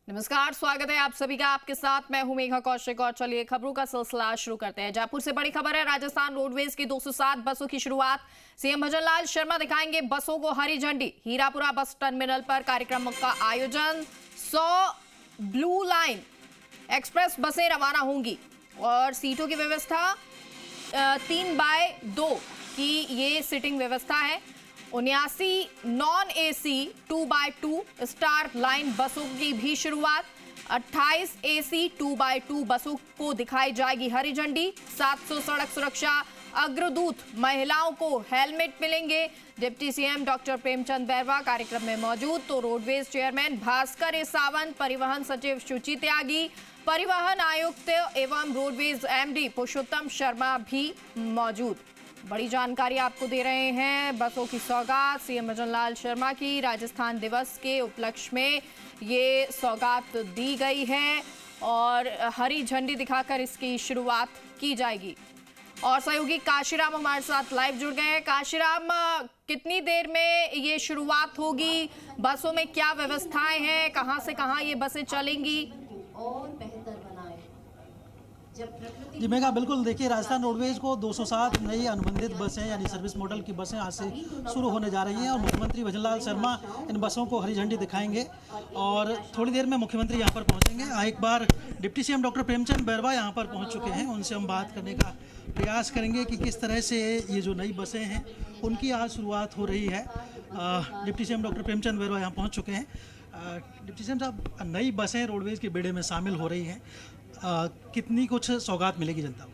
नमस्कार, स्वागत है आप सभी का। आपके साथ मैं हूं मेघा कौशिक और चलिए खबरों का सिलसिला शुरू करते हैं। जयपुर से बड़ी खबर है। राजस्थान रोडवेज की 207 बसों की शुरुआत। सीएम भजनलाल शर्मा दिखाएंगे बसों को हरी झंडी। हीरापुरा बस टर्मिनल पर कार्यक्रम का आयोजन। 100 ब्लू लाइन एक्सप्रेस बसें रवाना होंगी और सीटों की व्यवस्था 3x2 की ये सीटिंग व्यवस्था है। 79 non AC 2x2 star line बसों की भी शुरुआत। 28 एसी 2x2 बसों को दिखाई जाएगी हरी झंडी। 700 सड़क सुरक्षा अग्रदूत महिलाओं को हेलमेट मिलेंगे। Deputy CM doctor Premchand Bairwa कार्यक्रम में मौजूद, तो रोडवेज चेयरमैन भास्कर सावंत, परिवहन सचिव शुचि त्यागी, परिवहन आयुक्त एवं रोडवेज एमडी पुरुषोत्तम शर्मा भी मौजूद। बड़ी जानकारी आपको दे रहे हैं। बसों की सौगात सीएम भजनलाल शर्मा की राजस्थान दिवस के उपलक्ष्य में ये सौगात दी गई है और हरी झंडी दिखाकर इसकी शुरुआत की जाएगी। और सहयोगी काशीराम हमारे साथ लाइव जुड़ गए हैं। काशीराम, कितनी देर में ये शुरुआत होगी? बसों में क्या व्यवस्थाएं हैं? कहां से कहां ये बसें चलेंगी? और बेहतर बनाए जी मेघा, बिल्कुल। देखिए, राजस्थान रोडवेज को 207 नई अनुबंधित बसें यानी सर्विस मॉडल की बसें आज से शुरू होने जा रही हैं और मुख्यमंत्री भजनलाल शर्मा इन बसों को हरी झंडी दिखाएंगे और थोड़ी देर में मुख्यमंत्री यहां पर पहुंचेंगे। एक बार deputy CM doctor Premchand Bairwa यहां पर पहुंच चुके हैं, उनसे हम बात करने का प्रयास करेंगे कि किस तरह से ये जो नई बसें हैं उनकी आज शुरुआत हो रही है। Deputy CM doctor Premchand Bairwa यहाँ पहुँच चुके हैं। डिप्टी सीएम साहब, नई बसें रोडवेज के बेड़े में शामिल हो रही हैं, कितनी कुछ सौगात मिलेगी जनता को?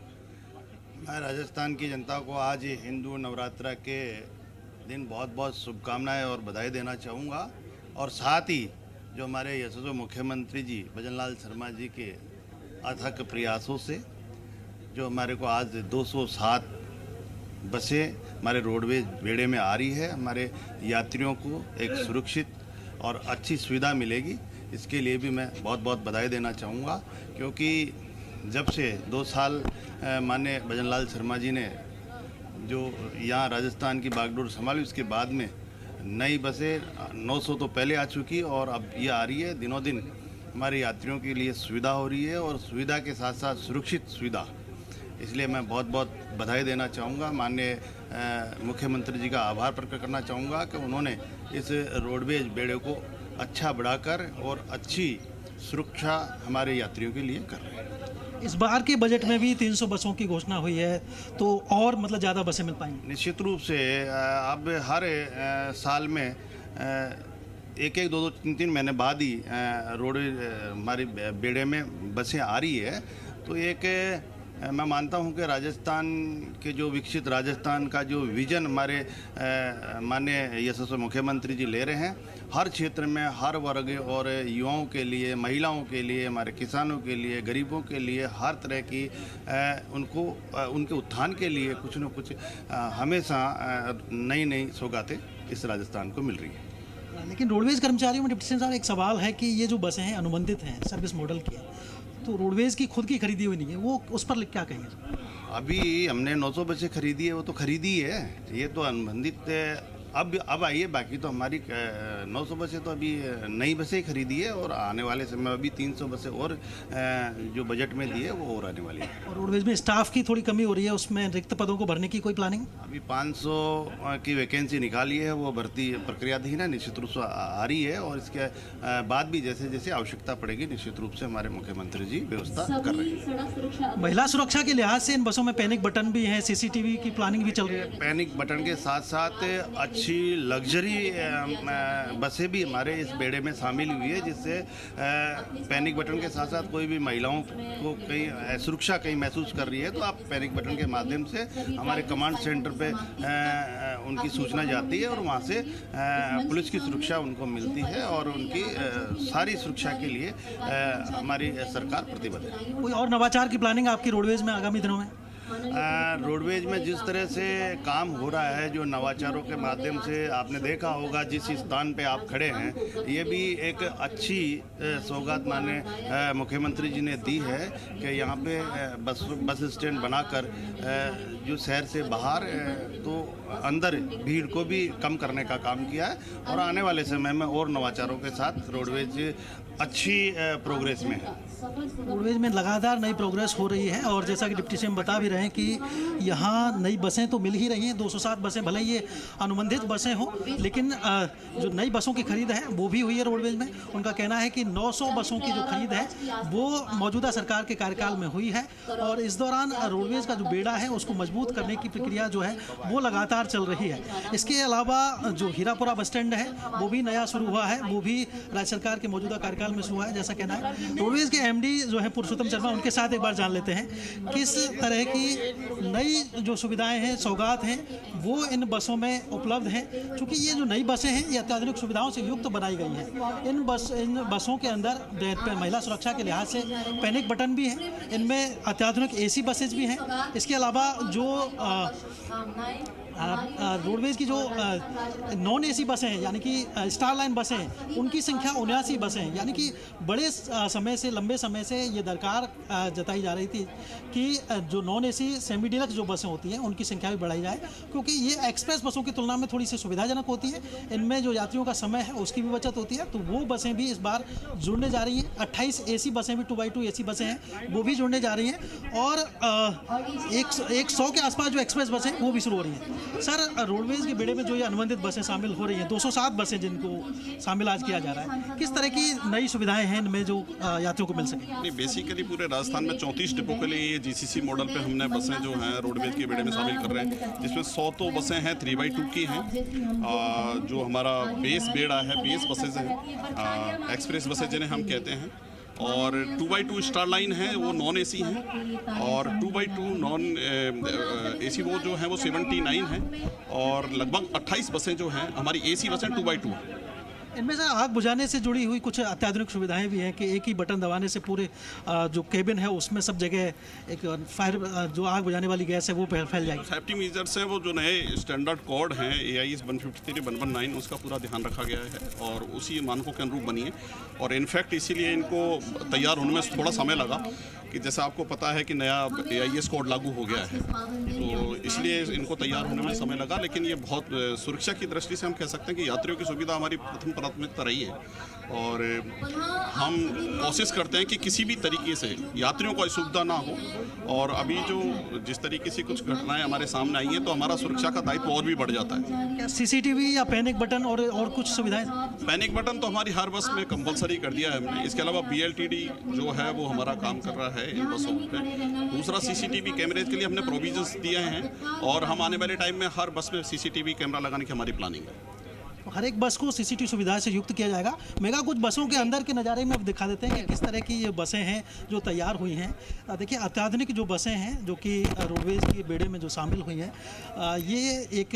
मैं राजस्थान की जनता को आज हिंदू नवरात्रा के दिन बहुत बहुत शुभकामनाएं और बधाई देना चाहूँगा। और साथ ही जो हमारे यशस्वी मुख्यमंत्री जी भजनलाल शर्मा जी के अथक प्रयासों से जो हमारे को आज 207 बसें हमारे रोडवेज बेड़े में आ रही है, हमारे यात्रियों को एक सुरक्षित और अच्छी सुविधा मिलेगी। इसके लिए भी मैं बहुत बहुत बधाई देना चाहूँगा, क्योंकि जब से 2 साल माननीय भजनलाल शर्मा जी ने जो यहाँ राजस्थान की बागडोर संभाली, उसके बाद में नई बसें 900 तो पहले आ चुकी और अब ये आ रही है। दिनों दिन हमारे यात्रियों के लिए सुविधा हो रही है और सुविधा के साथ साथ सुरक्षित सुविधा। इसलिए मैं बहुत बहुत बधाई देना चाहूँगा। माननीय मुख्यमंत्री जी का आभार प्रकट करना चाहूँगा कि उन्होंने इस रोडवेज बेड़े को अच्छा बढ़ाकर और अच्छी सुरक्षा हमारे यात्रियों के लिए कर रहे हैं। इस बार के बजट में भी 300 बसों की घोषणा हुई है, तो और मतलब ज़्यादा बसें मिल पाएंगी? निश्चित रूप से अब हर साल में एक 2 3 महीने बाद ही रोडवेज हमारे बेड़े में बसें आ रही है। तो एक मैं मानता हूं कि राजस्थान के जो विकसित राजस्थान का जो विजन हमारे माननीय यशस्वी मुख्यमंत्री जी ले रहे हैं, हर क्षेत्र में हर वर्ग और युवाओं के लिए, महिलाओं के लिए, हमारे किसानों के लिए, गरीबों के लिए हर तरह की उनको उनके उत्थान के लिए कुछ न कुछ हमेशा नई नई सौगातें इस राजस्थान को मिल रही है। लेकिन रोडवेज कर्मचारियों में डिप्टी सीएम साहब एक सवाल है कि ये जो बसें हैं अनुबंधित हैं, सर्विस मॉडल की, तो रोडवेज की खुद की खरीदी हुई नहीं है, वो उस पर क्या कहेंगे? अभी हमने 900 बसें खरीदी है, वो तो खरीदी है, ये तो अनुबंधित अब आई है। बाकी तो हमारी 900 बसें तो अभी नई बसें ही खरीदी है और आने वाले समय में अभी 300 बसें और जो बजट में दी है वो और आने वाली है। और रोडवेज में स्टाफ की थोड़ी कमी हो रही है, उसमें रिक्त पदों को भरने की कोई प्लानिंग? अभी 500 की वैकेंसी निकाली है, वो भर्ती प्रक्रियाधीन है, निश्चित रूप से आ रही है और इसके बाद भी जैसे जैसे आवश्यकता पड़ेगी निश्चित रूप से हमारे मुख्यमंत्री जी व्यवस्था कर रहे हैं। महिला सुरक्षा के लिहाज से इन बसों में पैनिक बटन भी है, CCTV की प्लानिंग भी चल रही है। पैनिक बटन के साथ साथ अच्छी लग्जरी बसें भी हमारे इस बेड़े में शामिल हुई है, जिससे पैनिक बटन के साथ साथ कोई भी महिलाओं को कहीं सुरक्षा कहीं महसूस कर रही है तो आप पैनिक बटन के माध्यम से हमारे कमांड सेंटर पे उनकी सूचना जाती है और वहाँ से पुलिस की सुरक्षा उनको मिलती है और उनकी सारी सुरक्षा के लिए हमारी सरकार प्रतिबद्ध है। कोई और नवाचार की प्लानिंग आपकी रोडवेज में आगामी दिनों में? रोडवेज में जिस तरह से काम हो रहा है, जो नवाचारों के माध्यम से आपने देखा होगा, जिस स्थान पे आप खड़े हैं, ये भी एक अच्छी सौगात माने मुख्यमंत्री जी ने दी है कि यहाँ पे बस स्टैंड बनाकर जो शहर से बाहर तो अंदर भीड़ को भी कम करने का काम किया है और आने वाले समय में और नवाचारों के साथ रोडवेज अच्छी प्रोग्रेस में है। रोडवेज में लगातार नई प्रोग्रेस हो रही है और जैसा कि डिप्टी सीएम बता भी रहे हैं कि यहाँ नई बसें तो मिल ही रही हैं। 207 बसें, भले ये अनुबंधित बसें हों, लेकिन जो नई बसों की खरीद है वो भी हुई है रोडवेज में। उनका कहना है कि 900 बसों की जो खरीद है वो मौजूदा सरकार के कार्यकाल में हुई है और इस दौरान रोडवेज का जो बेड़ा है उसको मजबूत करने की प्रक्रिया जो है वो लगातार चल रही है। इसके अलावा जो हीरापुरा बस स्टैंड है वो भी नया शुरू हुआ है, वो भी राज्य सरकार के मौजूदा कार्यकाल में शुरू हुआ है, जैसा कहना है। रोडवेज के एमडी जो है पुरुषोत्तम शर्मा, उनके साथ एक बार जान लेते हैं किस तरह की नई जो सुविधाएं हैं, सौगात हैं, वो इन बसों में उपलब्ध हैं। क्योंकि ये जो नई बसें हैं ये अत्याधुनिक सुविधाओं से युक्त बनाई गई हैं। इन बसों के अंदर महिला सुरक्षा के लिहाज से पैनिक बटन भी है, इनमें अत्याधुनिक AC बसेज भी हैं। इसके अलावा जो रोडवेज की जो नॉन AC बसें हैं, यानी कि स्टार लाइन बसें हैं, उनकी संख्या 79 बसें हैं। यानी कि बड़े समय से, लंबे समय से ये दरकार जताई जा रही थी कि जो नॉन AC सेमी डिलक्स जो बसें होती हैं उनकी संख्या भी बढ़ाई जाए, क्योंकि ये एक्सप्रेस बसों की तुलना में थोड़ी सी सुविधाजनक होती है। इनमें जो यात्रियों का समय है उसकी भी बचत होती है, तो वो बसें भी इस बार जुड़ने जा रही हैं। 28 AC बसें भी 2x2 AC बसें हैं वो भी जुड़ने जा रही हैं और 100 के आसपास जो एक्सप्रेस बसें वो भी शुरू हो रही हैं। सर, रोडवेज के बेड़े में जो ये अनुबंधित बसें शामिल हो रही हैं, 207 बसें जिनको शामिल आज किया जा रहा है, किस तरह की नई सुविधाएं हैं इनमें जो यात्रियों को मिल सके? नहीं, बेसिकली पूरे राजस्थान में 34 डिपो के लिए ये GCC मॉडल पे हमने बसें जो हैं रोडवेज के बेड़े में शामिल कर रहे हैं, जिसमें 100 तो बसें हैं 3x2 की हैं। जो हमारा बेस बेड़ा है, बेस बसेज हैं, एक्सप्रेस बसेज जिन्हें हम कहते हैं, और 2x2 स्टार लाइन है वो नॉन AC हैं, और 2x2 नॉन AC वो जो है वो 79 है, और लगभग 28 बसें जो हैं हमारी AC बसें 2x2। इनमें से आग बुझाने से जुड़ी हुई कुछ अत्याधुनिक सुविधाएं भी हैं कि एक ही बटन दबाने से पूरे जो केबिन है उसमें सब जगह एक फायर जो आग बुझाने वाली गैस है वो फैल जाएगी। सेफ्टी मेजर्स हैं, वो जो नए स्टैंडर्ड कोड हैं AIS 153-119 उसका पूरा ध्यान रखा गया है और उसी मानकों के अनुरूप बनी है। और इनफैक्ट इसीलिए इनको तैयार होने में थोड़ा समय लगा कि जैसा आपको पता है कि नया AIS कोड लागू हो गया है, तो इसलिए इनको तैयार होने में समय लगा। लेकिन ये बहुत सुरक्षा की दृष्टि से हम कह सकते हैं कि यात्रियों की सुविधा हमारी प्रथम प्राथमिकता रही है और हम कोशिश करते हैं कि किसी भी तरीके से यात्रियों को असुविधा ना हो। और अभी जो जिस तरीके से कुछ घटनाएं हमारे सामने आई हैं तो हमारा सुरक्षा का दायित्व और भी बढ़ जाता है। CCTV या पैनिक बटन और कुछ सुविधाएं? पैनिक बटन तो हमारी हर बस में कंपलसरी कर दिया है हमने। इसके अलावा BLTD जो है वो हमारा काम कर रहा है इन बसों पे। दूसरा CCTV कैमरेज के लिए हमने प्रोविजंस दिए हैं और हम आने वाले टाइम में हर बस में CCTV कैमरा लगाने की हमारी प्लानिंग है। हर एक बस को CCTV सुविधा से युक्त किया जाएगा। मेगा कुछ बसों के अंदर के नज़ारे में अब दिखा देते हैं कि किस तरह की ये बसें हैं जो तैयार हुई हैं। देखिए, अत्याधुनिक जो बसें हैं जो कि रोडवेज के बेड़े में जो शामिल हुई हैं, ये एक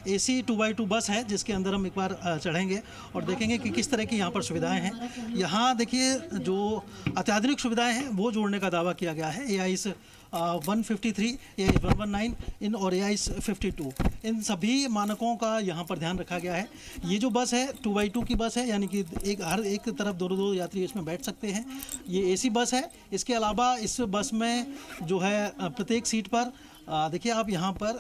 AC 2x2 बस है जिसके अंदर हम एक बार चढ़ेंगे और देखेंगे कि किस तरह की यहाँ पर सुविधाएं हैं। यहाँ देखिए जो अत्याधुनिक सुविधाएं हैं वो जोड़ने का दावा किया गया है। AIS 153, AIS 119 इन और AIS 52 इन सभी मानकों का यहाँ पर ध्यान रखा गया है। ये जो बस है 2x2 की बस है, यानी कि हर एक तरफ दो यात्री इसमें बैठ सकते हैं। ये AC बस है। इसके अलावा इस बस में जो है प्रत्येक सीट पर देखिए आप यहाँ पर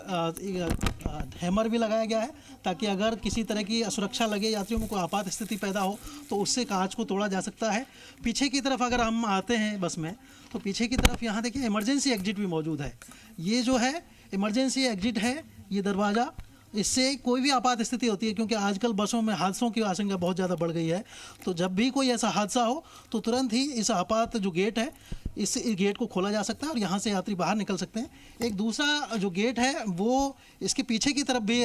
हैमर भी लगाया गया है ताकि अगर किसी तरह की असुरक्षा लगे, यात्रियों में कोई आपात स्थिति पैदा हो तो उससे कांच को तोड़ा जा सकता है। पीछे की तरफ अगर हम आते हैं बस में तो पीछे की तरफ यहाँ देखिए इमरजेंसी एग्जिट भी मौजूद है। ये जो है इमरजेंसी एग्जिट है, ये दरवाज़ा, इससे कोई भी आपात स्थिति होती है, क्योंकि आजकल बसों में हादसों की आशंका बहुत ज़्यादा बढ़ गई है, तो जब भी कोई ऐसा हादसा हो तो तुरंत ही इस आपात जो गेट है इस गेट को खोला जा सकता है और यहाँ से यात्री बाहर निकल सकते हैं। एक दूसरा जो गेट है वो इसके पीछे की तरफ भी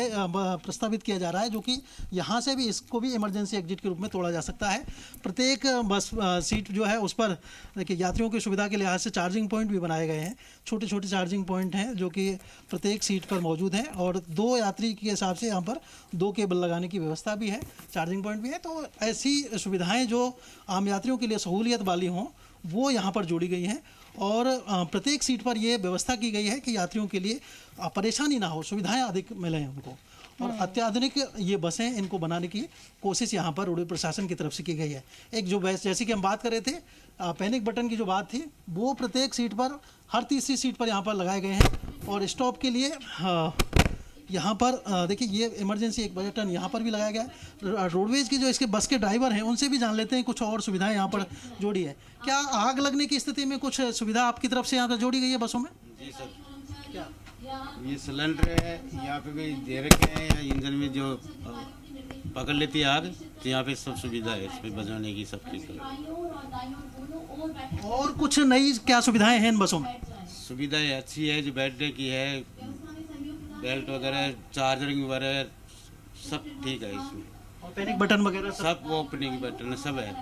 प्रस्तावित किया जा रहा है, जो कि यहाँ से भी इसको भी इमरजेंसी एग्जिट के रूप में तोड़ा जा सकता है। प्रत्येक बस सीट जो है उस पर देखिए यात्रियों की सुविधा के लिहाज से चार्जिंग पॉइंट भी बनाए गए हैं। छोटे छोटे चार्जिंग पॉइंट हैं जो कि प्रत्येक सीट पर मौजूद हैं और 2 यात्री के हिसाब से यहाँ पर 2 केबल लगाने की व्यवस्था भी है, चार्जिंग पॉइंट भी है। तो ऐसी सुविधाएँ जो आम यात्रियों के लिए सहूलियत वाली हों वो यहाँ पर जोड़ी गई हैं और प्रत्येक सीट पर ये व्यवस्था की गई है कि यात्रियों के लिए परेशानी ना हो, सुविधाएं अधिक मिलें उनको। और अत्याधुनिक ये बसें इनको बनाने की कोशिश यहाँ पर रोडवेज प्रशासन की तरफ से की गई है। एक जो बस जैसे कि हम बात कर रहे थे पैनिक बटन की जो बात थी, वो प्रत्येक सीट पर, हर तीसरी सीट पर यहाँ पर लगाए गए हैं। और स्टॉप के लिए यहाँ पर देखिए ये इमरजेंसी एक बटन यहाँ पर भी लगाया गया है। रोडवेज की जो इसके बस के ड्राइवर हैं उनसे भी जान लेते हैं कुछ और सुविधाएं यहाँ पर जोड़ी है। क्या आग लगने की स्थिति में कुछ सुविधा आपकी तरफ से यहाँ पर जोड़ी गई है बसों में? जी सर, क्या ये सिलेंडर है यहाँ पे भी दे रखे हैं, या इंजन में जो पकड़ लेती है आग, तो यहाँ पे सब सुविधा है इसमें बजाने की, सब चीज़। और कुछ नई क्या सुविधाएं हैं इन बसों में? सुविधाएं अच्छी है, जो बैठने की है, बेल्ट वगैरह, चार्जरिंग वगैरह सब ठीक है इसमें। और पैनिक बटन वगैरह सब ओपनिंग बटन सब है।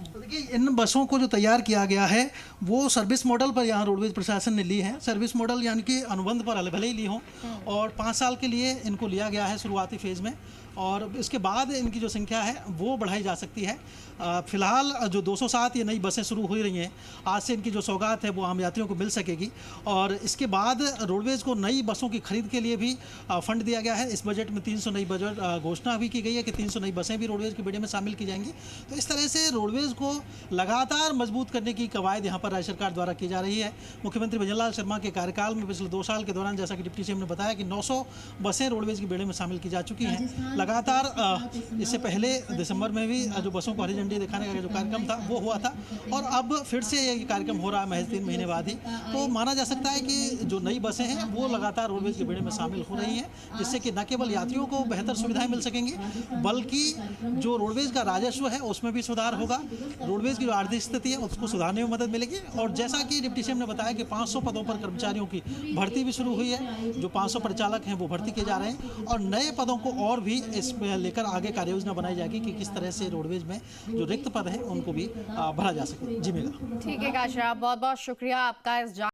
तो देखिए इन बसों को जो तैयार किया गया है वो सर्विस मॉडल पर यहाँ रोडवेज प्रशासन ने ली है। सर्विस मॉडल यानी कि अनुबंध पर भले ही ली हों, और 5 साल के लिए इनको लिया गया है शुरुआती फेज़ में, और इसके बाद इनकी जो संख्या है वो बढ़ाई जा सकती है। फिलहाल जो 207 ये नई बसें शुरू हो रही हैं, आज से इनकी जो सौगात है वो आम यात्रियों को मिल सकेगी। और इसके बाद रोडवेज़ को नई बसों की खरीद के लिए भी फंड दिया गया है। इस बजट में 300 नई बजट घोषणा भी की गई है कि 300 नई बसें भी रोडवेज़ के बेड़े में शामिल की जाएंगी। तो इस तरह से रोडवेज़ को लगातार मजबूत करने की कवायद यहाँ पर राज्य सरकार द्वारा की जा रही है। मुख्यमंत्री भजनलाल शर्मा के कार्यकाल में पिछले 2 साल के दौरान, जैसा कि डिप्टी सीएम ने बताया, कि 900 बसें रोडवेज़ के बेड़े में शामिल की जा चुकी हैं। लगातार इससे पहले दिसंबर में भी जो बसों को हरी झंडी दिखाने का जो कार्यक्रम था वो हुआ था, और अब फिर से ये कार्यक्रम हो रहा है महज 3 महीने बाद ही। तो माना जा सकता है कि जो नई बसें हैं वो लगातार रोडवेज के बेड़े में शामिल हो रही हैं, जिससे कि न केवल यात्रियों को बेहतर सुविधाएं मिल सकेंगी, बल्कि जो रोडवेज का राजस्व है उसमें भी सुधार होगा, रोडवेज की जो आर्थिक स्थिति है उसको सुधारने में मदद मिलेगी। और जैसा कि डिप्टी सीएम ने बताया कि 500 पदों पर कर्मचारियों की भर्ती भी शुरू हुई है, जो 500 परिचालक हैं वो भर्ती किए जा रहे हैं, और नए पदों को और भी इसमें लेकर आगे कार्य योजना बनाई जाएगी कि किस तरह से रोडवेज में जो रिक्त पद है उनको भी भरा जा सके। जी मेगा। ठीक है काशरा, बहुत बहुत शुक्रिया आपका इस